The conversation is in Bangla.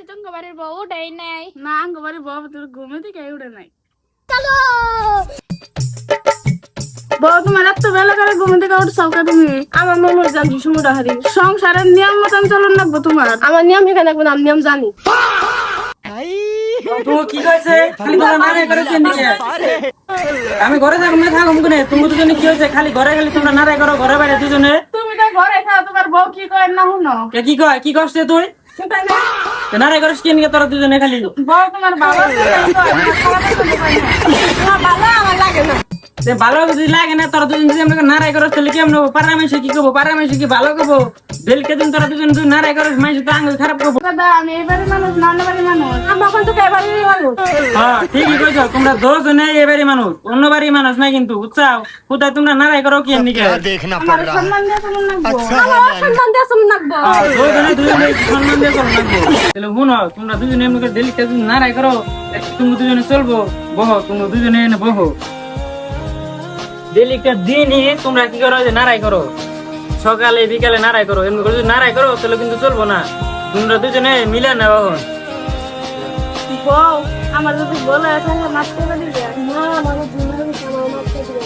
আসছি তো বাড়ির বউ ওটাই নাই। না বাড়ির বউ তোর ঘুমে থেকে উঠে নাই। চলো বউ তোমার এত বেলা করে ঘুমে থেকে উঠছাও কে তুমি? আমার মনে জানি সমুদ্র হারি সংসারের নিয়ম মতন চলন লাগবো তোমার। আমার নিয়ম এখানে দেখবো না, আমি নিয়ম জানি। তো কি কইছে খালি তোরা নারে করে কেন দিকে আমি ঘরে থাকব না থাকুম কোনে তুমি দুজনে কি হইছে খালি ঘরে খালি তোমরা নারে করো ঘরে বাইরে দুজনে তুমি তো ঘরে খাও, তোমার বউ কি কয় না শুনো? কে কি কয় কি করছিস তুই নারে করিস কেন তোরা দুজনে খালি বউ তোমার বাবা ভালো আমার লাগে না। সে ভালো যদি লাগে না তোরা দুজন যদি আমরা নারাই করস তাহলে কেমন হবো পারামেশে কি করবো পারামেশে কি ভালো করবো বেলকে দিন তোরা দুজন তুই নারাই করস মাইশ তো আঙ্গুল খারাপ করবো দাদা আমি এবারে মানুষ না অন্য বাড়ির মানুষ। আমার এখন তো এবারেরই মানুষ। হ্যাঁ ঠিকই কইছো তোমরা দুজনে এবারে মানুষ অন্য বাড়ি মানুষ না কিন্তু বুঝছাও কোথায় তোমরা নারাই করো কি এমনি देखना আমার पड़ रहा है। সম্মান দিয়ে চলন লাগবো। আমার সম্মান দিয়ে শুন লাগবো। দুজনে দুজনে সম্মান দিয়ে চলো লাগবো তাহলে শুনো তোমরা দুজনে এমনি করে ডেলি যদি নারাই করো তুমি দুজনে চলবো বহো তোমরা দুজনে এনে বহো ডেলি একটা দিনই তোমরা কি করো যে নারাই করো সকালে বিকালে নারাই করো এমনি করে যদি নারাই করো তাহলে কিন্তু চলবো না তোমরা দুজনে মিলে না এখন বউ আমার যদি বলে আছে নাচ করে দিবে। না আমার জীবনে আমার মাথা দিয়ে